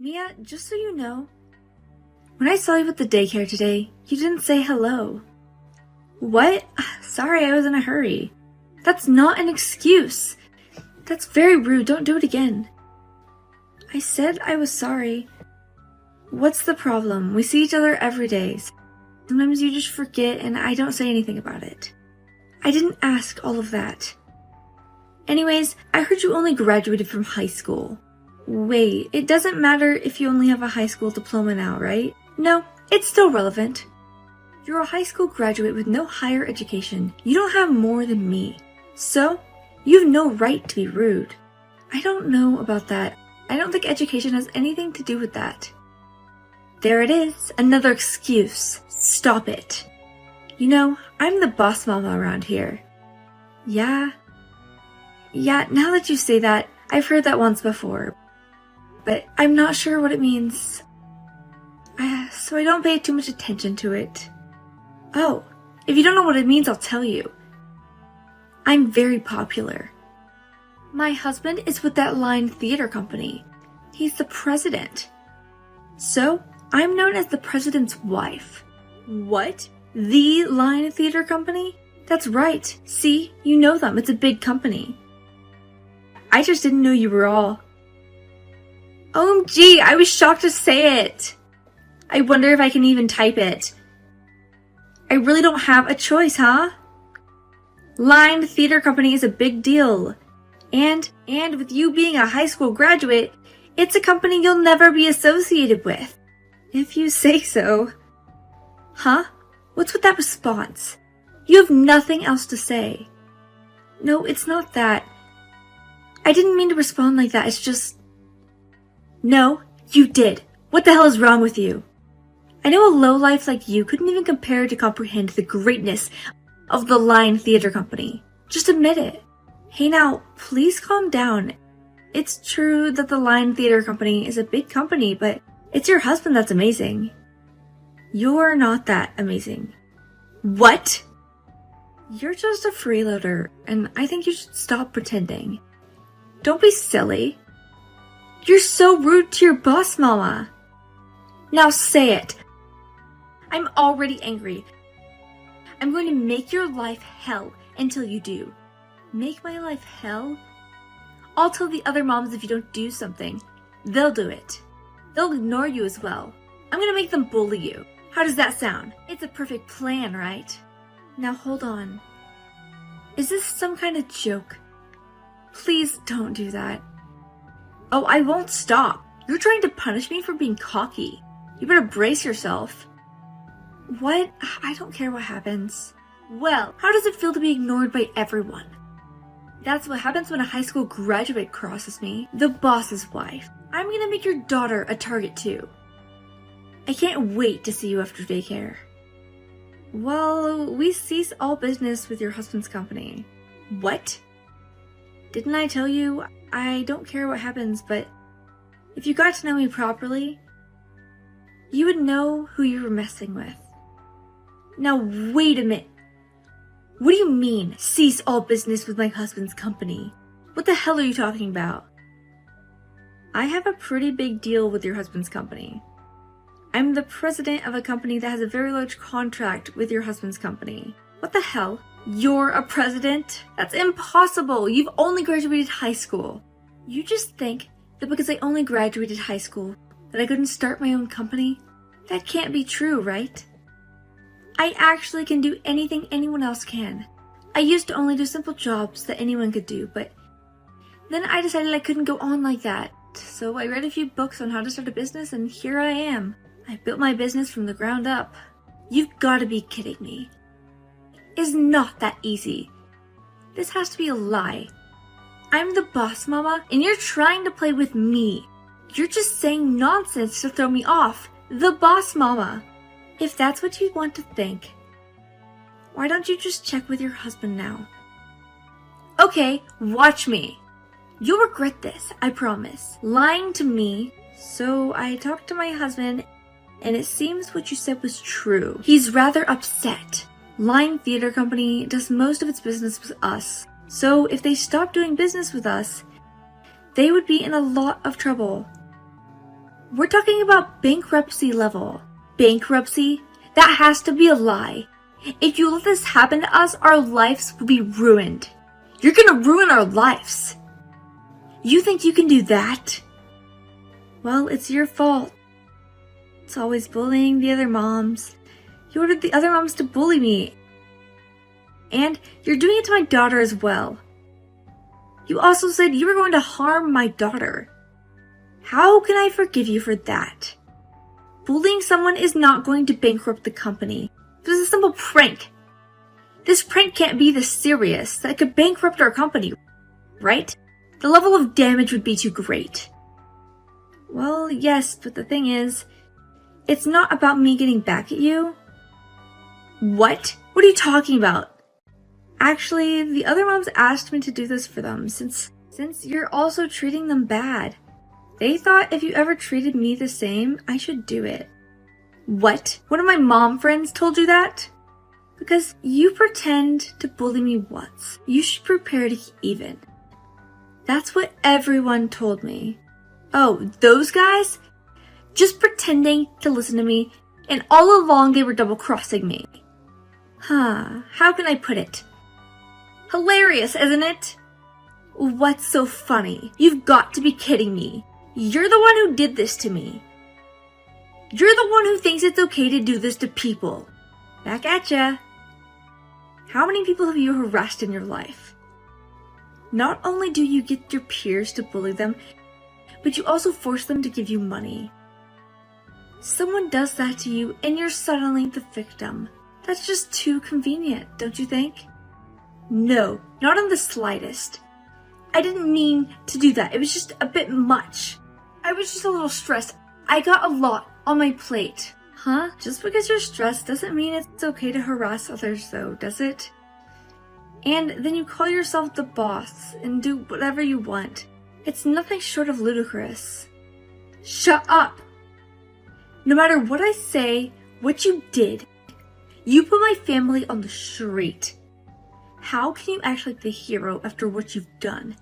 Mia, just so you know, when I saw you at the daycare today, you didn't say hello. What? Sorry, I was in a hurry. That's not an excuse. That's very rude. Don't do it again. I said I was sorry. What's the problem? We see each other every day. Sometimes you just forget and I don't say anything about it. I didn't ask all of that. Anyways, I heard you only graduated from high school. Wait, it doesn't matter if you only have a high school diploma now, right? No, it's still relevant. You're a high school graduate with no higher education. You don't have more than me. So, you have no right to be rude. I don't know about that. I don't think education has anything to do with that. There it is, another excuse. Stop it. You know, I'm the boss mama around here. Yeah, now that you say that, I've heard that once before. But I'm not sure what it means. So I don't pay too much attention to it. Oh, if you don't know what it means, I'll tell you. I'm very popular. My husband is with that line theater company. He's the president. So, I'm known as the president's wife. What? The line theater company? That's right. See, you know them. It's a big company. I just didn't know you were all. OMG, I was shocked to say it. I wonder if I can even type it. I really don't have a choice, huh? Line theater company is a big deal. And with you being a high school graduate, it's a company you'll never be associated with. If you say so. Huh? What's with that response? You have nothing else to say. No, it's not that. I didn't mean to respond like that, it's just... No, you did. What the hell is wrong with you? I know a lowlife like you couldn't even compare to comprehend the greatness of the Line Theater Company. Just admit it. Hey now, please calm down. It's true that the Line Theater Company is a big company, but it's your husband that's amazing. You're not that amazing. What? You're just a freeloader, and I think you should stop pretending. Don't be silly. You're so rude to your boss mama. Now say it. I'm already angry. I'm going to make your life hell until you do. Make my life hell? I'll tell the other moms if you don't do something. They'll do it. They'll ignore you as well. I'm gonna make them bully you. How does that sound? It's a perfect plan, right? Now hold on. Is this some kind of joke? Please don't do that. Oh, I won't stop. You're trying to punish me for being cocky. You better brace yourself. What? I don't care what happens. Well, how does it feel to be ignored by everyone? That's what happens when a high school graduate crosses me, the boss's wife. I'm gonna make your daughter a target too. I can't wait to see you after daycare. Well, we cease all business with your husband's company. What? Didn't I tell you? I don't care what happens, but if you got to know me properly, you would know who you were messing with. Now wait a minute. What do you mean, cease all business with my husband's company? What the hell are you talking about? I have a pretty big deal with your husband's company. I'm the president of a company that has a very large contract with your husband's company. What the hell? You're a president? That's impossible! You've only graduated high school. You just think that because I only graduated high school, that I couldn't start my own company? That can't be true, right? I actually can do anything anyone else can. I used to only do simple jobs that anyone could do, but then I decided I couldn't go on like that. So I read a few books on how to start a business, and here I am. I built my business from the ground up. You've got to be kidding me. It's not that easy. This has to be a lie. I'm the boss mama, and you're trying to play with me. You're just saying nonsense to throw me off. The boss mama. If that's what you want to think, why don't you just check with your husband now? Okay, watch me. You'll regret this, I promise. Lying to me. So I talked to my husband, and it seems what you said was true. He's rather upset. Line Theater Company does most of its business with us. So if they stopped doing business with us, they would be in a lot of trouble. We're talking about bankruptcy level. Bankruptcy? That has to be a lie. If you let this happen to us, our lives will be ruined. You're gonna ruin our lives. You think you can do that? Well, it's your fault. It's always bullying the other moms. You ordered the other moms to bully me. And you're doing it to my daughter as well. You also said you were going to harm my daughter. How can I forgive you for that? Bullying someone is not going to bankrupt the company. It was a simple prank. This prank can't be this serious that could bankrupt our company, right? The level of damage would be too great. Well, yes, but the thing is, it's not about me getting back at you. What? What are you talking about? Actually, the other moms asked me to do this for them since you're also treating them bad. They thought if you ever treated me the same, I should do it. What? One of my mom friends told you that? Because you pretend to bully me once. You should prepare to get even. That's what everyone told me. Oh, those guys? Just pretending to listen to me, and all along they were double-crossing me. How can I put it? Hilarious, isn't it? What's so funny? You've got to be kidding me. You're the one who did this to me. You're the one who thinks it's okay to do this to people. Back at ya. How many people have you harassed in your life? Not only do you get your peers to bully them, but you also force them to give you money. Someone does that to you and you're suddenly the victim. That's just too convenient, don't you think? No, not in the slightest. I didn't mean to do that. It was just a bit much. I was just a little stressed. I got a lot on my plate. Huh? Just because you're stressed doesn't mean it's okay to harass others though, does it? And then you call yourself the boss and do whatever you want. It's nothing short of ludicrous. Shut up! No matter what I say, what you did, you put my family on the street. How can you act like the hero after what you've done?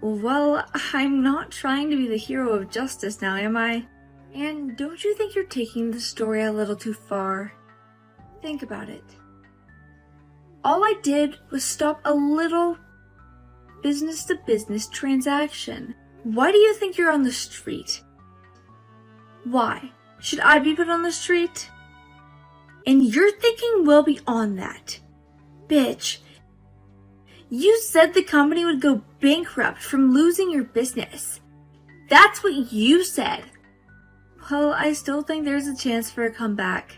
Well, I'm not trying to be the hero of justice now, am I? And don't you think you're taking the story a little too far? Think about it. All I did was stop a little business-to-business transaction. Why do you think you're on the street? Why? Should I be put on the street? And you're thinking well beyond that. Bitch, you said the company would go bankrupt from losing your business. That's what you said. Well, I still think there's a chance for a comeback.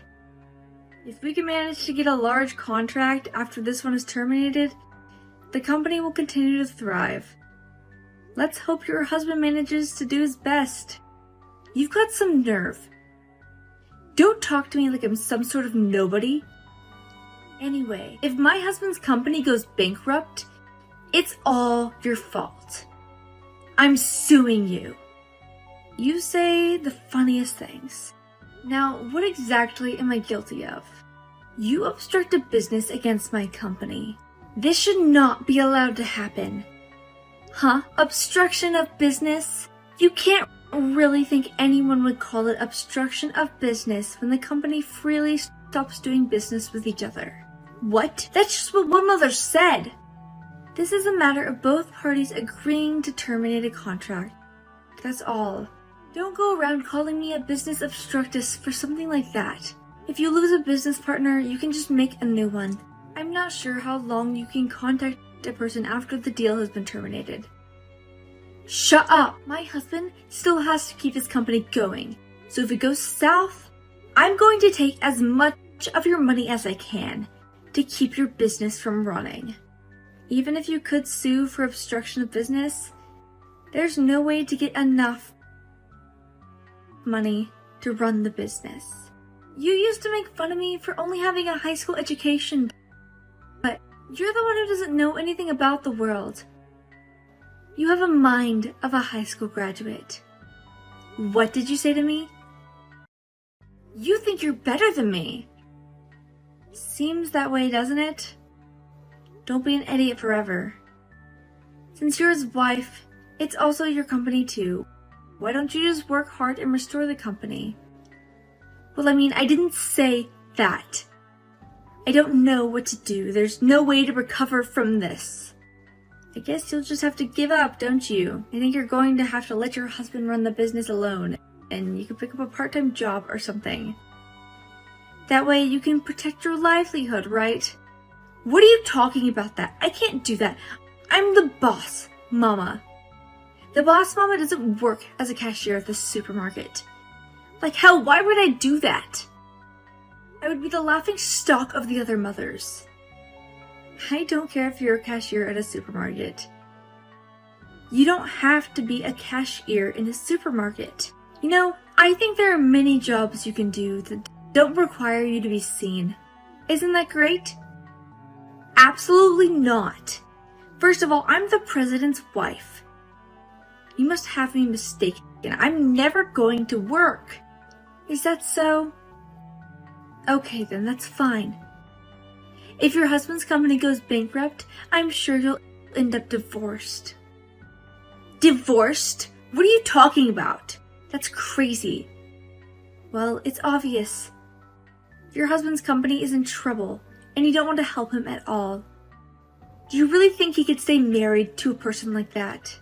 If we can manage to get a large contract after this one is terminated, the company will continue to thrive. Let's hope your husband manages to do his best. You've got some nerve. Don't talk to me like I'm some sort of nobody. Anyway, if my husband's company goes bankrupt, it's all your fault. I'm suing you. You say the funniest things. Now, what exactly am I guilty of? You obstructed business against my company. This should not be allowed to happen. Huh? Obstruction of business? You can't really think anyone would call it obstruction of business when the company freely stops doing business with each other. What? That's just what one mother said. This is a matter of both parties agreeing to terminate a contract. That's all. Don't go around calling me a business obstructus for something like that. If you lose a business partner, you can just make a new one. I'm not sure how long you can contact a person after the deal has been terminated. Shut up! My husband still has to keep his company going. So if it goes south, I'm going to take as much of your money as I can to keep your business from running. Even if you could sue for obstruction of business, there's no way to get enough money to run the business. You used to make fun of me for only having a high school education, but you're the one who doesn't know anything about the world. You have a mind of a high school graduate. What did you say to me? You think you're better than me. Seems that way, doesn't it? Don't be an idiot forever. Since you're his wife, it's also your company too. Why don't you just work hard and restore the company? Well, I mean, I didn't say that. I don't know what to do. There's no way to recover from this. I guess you'll just have to give up, don't you? I think you're going to have to let your husband run the business alone, and you can pick up a part-time job or something. That way you can protect your livelihood, right? What are you talking about that? I can't do that. I'm the boss, Mama. The boss mama doesn't work as a cashier at the supermarket. Like hell, why would I do that? I would be the laughing stock of the other mothers. I don't care if you're a cashier at a supermarket. You don't have to be a cashier in a supermarket. You know, I think there are many jobs you can do that don't require you to be seen. Isn't that great? Absolutely not. First of all, I'm the president's wife. You must have me mistaken. I'm never going to work. Is that so? Okay then, that's fine. If your husband's company goes bankrupt, I'm sure you'll end up divorced. Divorced? What are you talking about? That's crazy. Well, it's obvious. Your husband's company is in trouble, and you don't want to help him at all. Do you really think he could stay married to a person like that?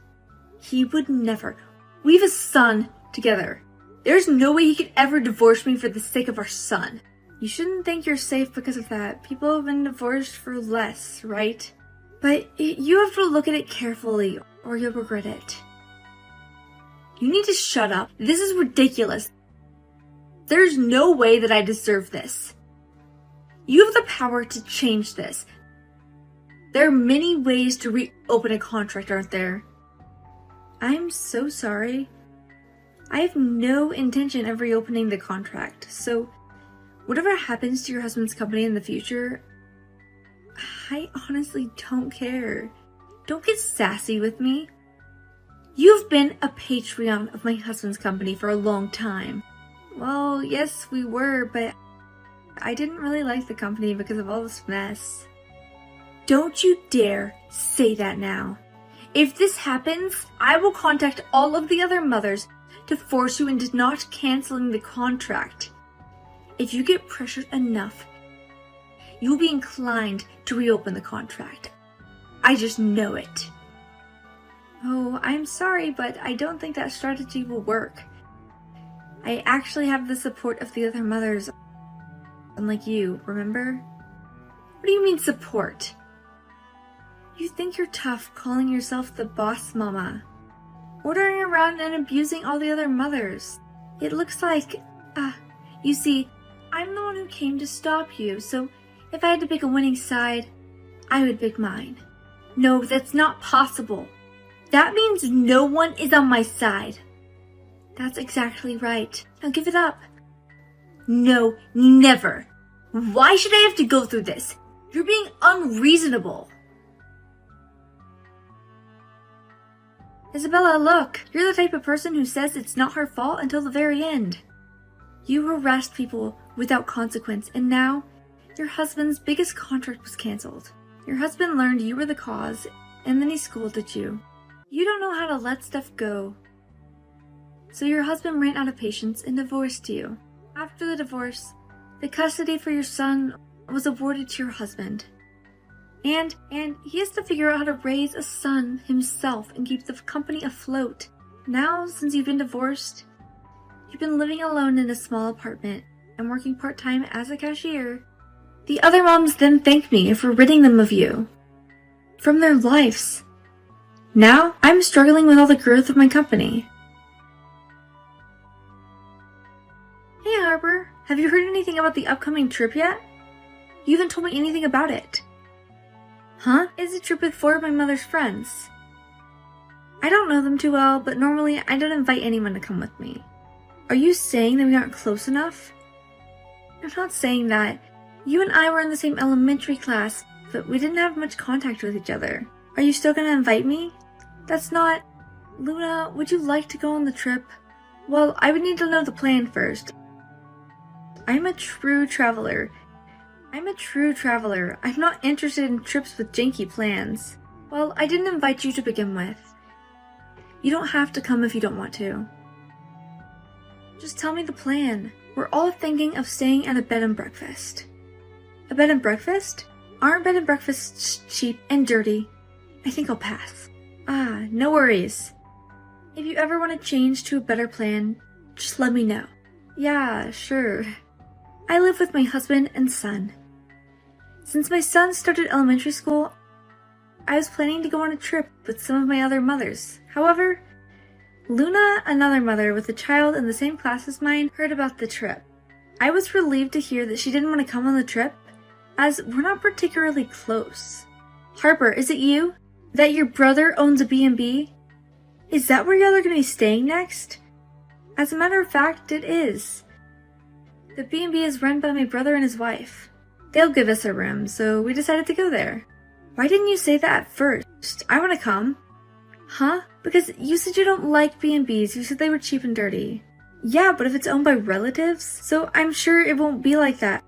He would never. We have a son together. There's no way he could ever divorce me for the sake of our son. You shouldn't think you're safe because of that. People have been divorced for less, right? But you have to look at it carefully, or you'll regret it. You need to shut up. This is ridiculous. There's no way that I deserve this. You have the power to change this. There are many ways to reopen a contract, aren't there? I'm so sorry. I have no intention of reopening the contract, so whatever happens to your husband's company in the future, I honestly don't care. Don't get sassy with me. You've been a Patreon of my husband's company for a long time. Well, yes, we were, but I didn't really like the company because of all this mess. Don't you dare say that now. If this happens, I will contact all of the other mothers to force you into not canceling the contract. If you get pressured enough, you will be inclined to reopen the contract. I just know it. Oh, I'm sorry, but I don't think that strategy will work. I actually have the support of the other mothers, unlike you, remember? What do you mean support? You think you're tough calling yourself the boss mama, ordering around and abusing all the other mothers. It looks like, you see, I'm the one who came to stop you, so if I had to pick a winning side, I would pick mine. No, that's not possible. That means no one is on my side. That's exactly right. Now give it up. No, never. Why should I have to go through this? You're being unreasonable. Isabella, look. You're the type of person who says it's not her fault until the very end. You harassed people without consequence, and now your husband's biggest contract was canceled. Your husband learned you were the cause, and then he scolded you. You don't know how to let stuff go. So your husband ran out of patience and divorced you. After the divorce, the custody for your son was awarded to your husband. And he has to figure out how to raise a son himself and keep the company afloat. Now, since you've been divorced, you've been living alone in a small apartment and working part-time as a cashier. The other moms then thank me for ridding them of you. From their lives. Now, I'm struggling with all the growth of my company. Hey Harper, have you heard anything about the upcoming trip yet? You haven't told me anything about it. Huh? It's a trip with 4 of my mother's friends. I don't know them too well, but normally I don't invite anyone to come with me. Are you saying that we aren't close enough? I'm not saying that. You and I were in the same elementary class, but we didn't have much contact with each other. Are you still gonna invite me? That's not... Luna, would you like to go on the trip? Well, I would need to know the plan first. I'm a true traveler. I'm not interested in trips with janky plans. Well, I didn't invite you to begin with. You don't have to come if you don't want to. Just tell me the plan. We're all thinking of staying at a bed and breakfast. A bed and breakfast? Aren't bed and breakfasts cheap and dirty? I think I'll pass. No worries. If you ever want to change to a better plan, just let me know. Yeah, sure. I live with my husband and son. Since my son started elementary school, I was planning to go on a trip with some of my other mothers. However, Luna, another mother with a child in the same class as mine, heard about the trip. I was relieved to hear that she didn't want to come on the trip, as we're not particularly close. Harper, is it you? That your brother owns a B&B? Is that where y'all are going to be staying next? As a matter of fact, it is. The B&B is run by my brother and his wife. They'll give us a room, so we decided to go there. Why didn't you say that at first? I want to come. Huh? Because you said you don't like B&Bs. You said they were cheap and dirty. Yeah, but if it's owned by relatives, so I'm sure it won't be like that.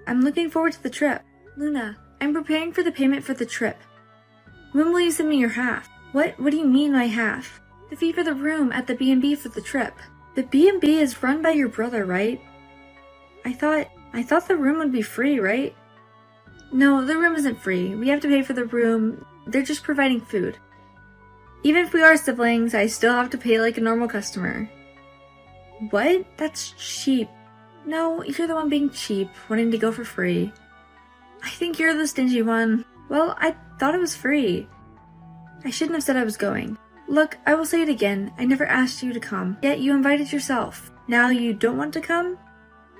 I'm looking forward to the trip. Luna, I'm preparing for the payment for the trip. When will you send me your half? What do you mean my half? The fee for the room at the B&B for the trip. The B&B is run by your brother, right? I thought the room would be free, right? No, the room isn't free. We have to pay for the room. They're just providing food. Even if we are siblings, I still have to pay like a normal customer. What? That's cheap. No, you're the one being cheap, wanting to go for free. I think you're the stingy one. Well, I thought it was free. I shouldn't have said I was going. Look, I will say it again. I never asked you to come, yet you invited yourself. Now you don't want to come?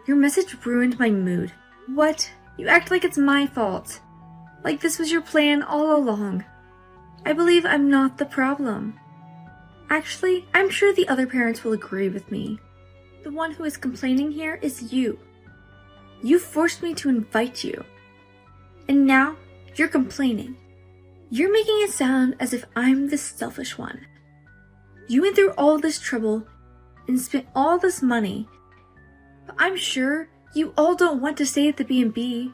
Your message ruined my mood. What? You act like it's my fault. Like this was your plan all along. I believe I'm not the problem. Actually, I'm sure the other parents will agree with me. The one who is complaining here is you. You forced me to invite you. And now, you're complaining. You're making it sound as if I'm the selfish one. You went through all this trouble and spent all this money, but I'm sure you all don't want to stay at the B&B.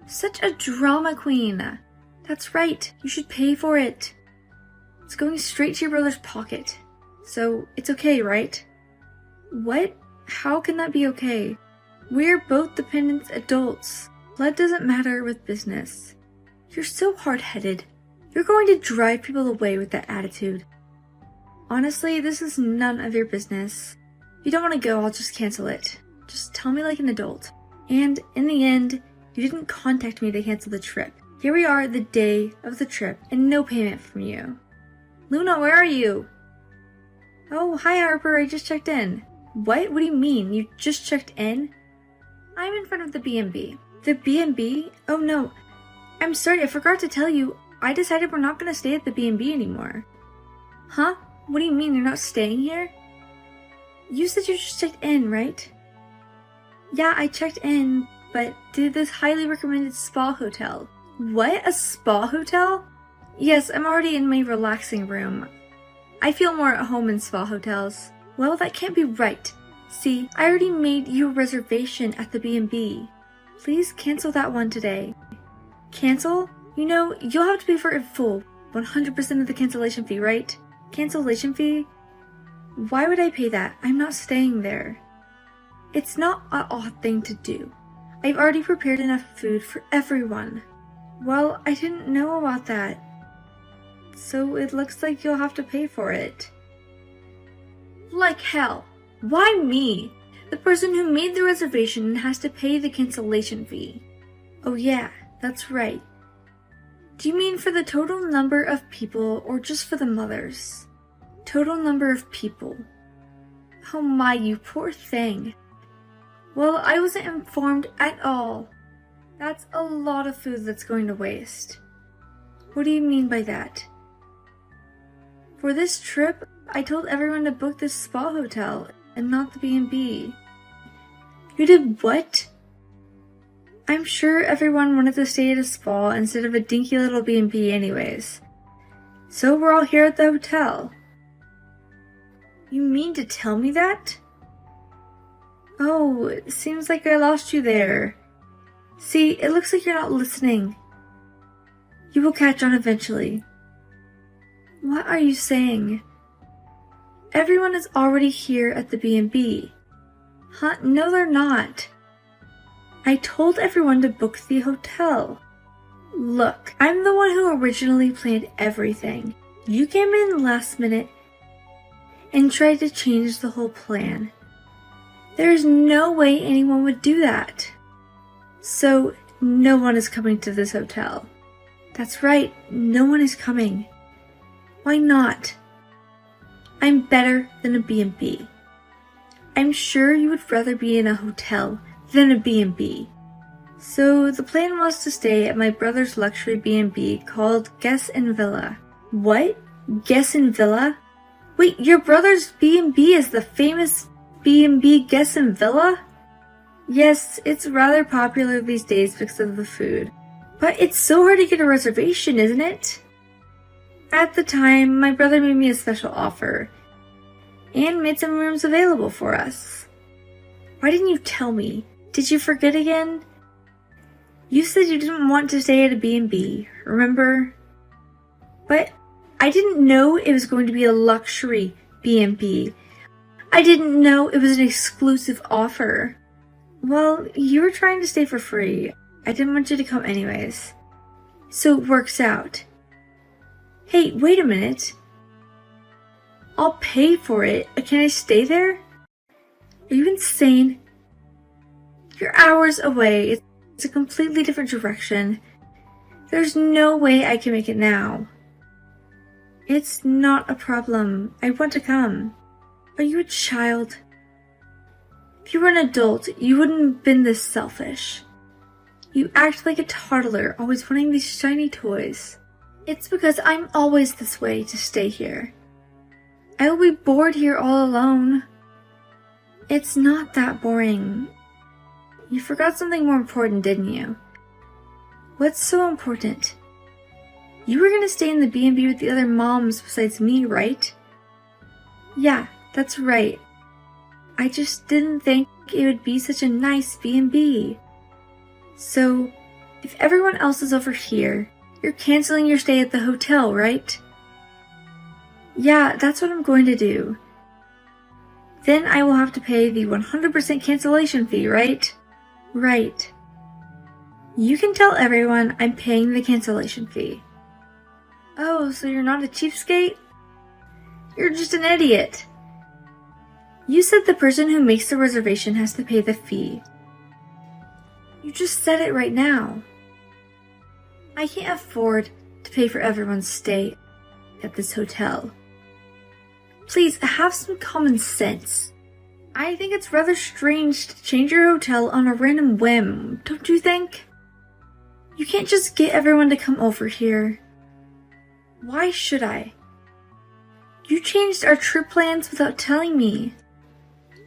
Such a drama queen. That's right, you should pay for it. It's going straight to your brother's pocket. So, it's okay, right? What? How can that be okay? We're both dependent adults. Blood doesn't matter with business. You're so hard-headed. You're going to drive people away with that attitude. Honestly, this is none of your business. If you don't want to go, I'll just cancel it. Just tell me like an adult. And in the end, you didn't contact me to cancel the trip. Here we are the day of the trip, and no payment from you. Luna, where are you? Oh, hi Harper, I just checked in. What? What do you mean? You just checked in? I'm in front of the B&B. The B&B? Oh no. I'm sorry, I forgot to tell you. I decided we're not going to stay at the B&B anymore. Huh? What do you mean you're not staying here? You said you just checked in, right? Yeah, I checked in, but to this highly recommended spa hotel. What? A spa hotel? Yes, I'm already in my relaxing room. I feel more at home in spa hotels. Well, that can't be right. See, I already made you a reservation at the B&B. Please cancel that one today. Cancel? You know, you'll have to pay for it full. 100% of the cancellation fee, right? Cancellation fee? Why would I pay that? I'm not staying there. It's not an odd thing to do. I've already prepared enough food for everyone. Well, I didn't know about that. So it looks like you'll have to pay for it. Like hell. Why me? The person who made the reservation has to pay the cancellation fee. Oh yeah, that's right. Do you mean for the total number of people or just for the mothers? Total number of people. Oh my, you poor thing. Well, I wasn't informed at all. That's a lot of food that's going to waste. What do you mean by that? For this trip, I told everyone to book this spa hotel and not the B&B. You did what? I'm sure everyone wanted to stay at a spa instead of a dinky little B&B anyways. So we're all here at the hotel. You mean to tell me that? Oh, it seems like I lost you there. See, it looks like you're not listening. You will catch on eventually. What are you saying? Everyone is already here at the B&B. Huh? No, they're not. I told everyone to book the hotel. Look, I'm the one who originally planned everything. You came in last minute and tried to change the whole plan. There's no way anyone would do that. So, no one is coming to this hotel. That's right, no one is coming. Why not? I'm better than a B&B. I'm sure you would rather be in a hotel than a B&B. So the plan was to stay at my brother's luxury B&B called Guest and Villa. What? Guest and Villa? Wait, your brother's B&B is the famous B&B Guest and Villa? Yes, it's rather popular these days because of the food. But it's so hard to get a reservation, isn't it? At the time, my brother made me a special offer and made some rooms available for us. Why didn't you tell me? Did you forget again? You said you didn't want to stay at a B&B, remember? But I didn't know it was going to be a luxury B&B. I didn't know it was an exclusive offer. Well, you were trying to stay for free. I didn't want you to come anyways. So it works out. Hey, wait a minute. I'll pay for it. Can I stay there? Are you insane? You're hours away. It's a completely different direction. There's no way I can make it now. It's not a problem. I want to come. Are you a child? If you were an adult, you wouldn't have been this selfish. You act like a toddler, always wanting these shiny toys. It's because I'm always this way to stay here. I will be bored here all alone. It's not that boring. You forgot something more important, didn't you? What's so important? You were gonna stay in the B&B with the other moms besides me, right? Yeah, that's right. I just didn't think it would be such a nice B&B. So, if everyone else is over here, you're canceling your stay at the hotel, right? Yeah, that's what I'm going to do. Then I will have to pay the 100% cancellation fee, right? Right. You can tell everyone I'm paying the cancellation fee. Oh, so you're not a cheapskate? You're just an idiot. You said the person who makes the reservation has to pay the fee. You just said it right now. I can't afford to pay for everyone's stay at this hotel. Please, have some common sense. I think it's rather strange to change your hotel on a random whim, don't you think? You can't just get everyone to come over here. Why should I? You changed our trip plans without telling me.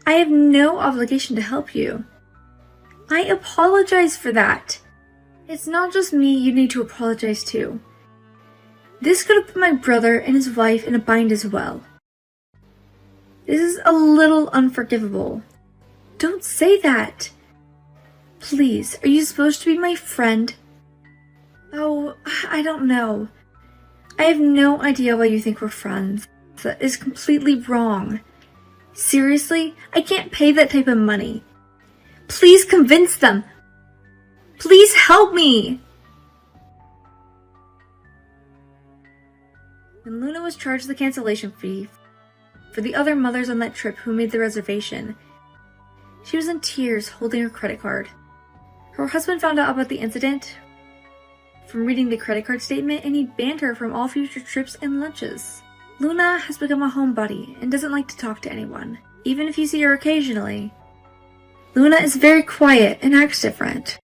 I have no obligation to help you. I apologize for that. It's not just me you need to apologize to. This could have put my brother and his wife in a bind as well. This is a little unforgivable. Don't say that. Please, are you supposed to be my friend? Oh, I don't know. I have no idea why you think we're friends. That is completely wrong. Seriously, I can't pay that type of money. Please convince them. Please help me. When Luna was charged the cancellation fee for the other mothers on that trip who made the reservation, she was in tears holding her credit card. Her husband found out about the incident from reading the credit card statement, and he banned her from all future trips and lunches. Luna has become a homebody and doesn't like to talk to anyone, even if you see her occasionally. Luna is very quiet and acts different.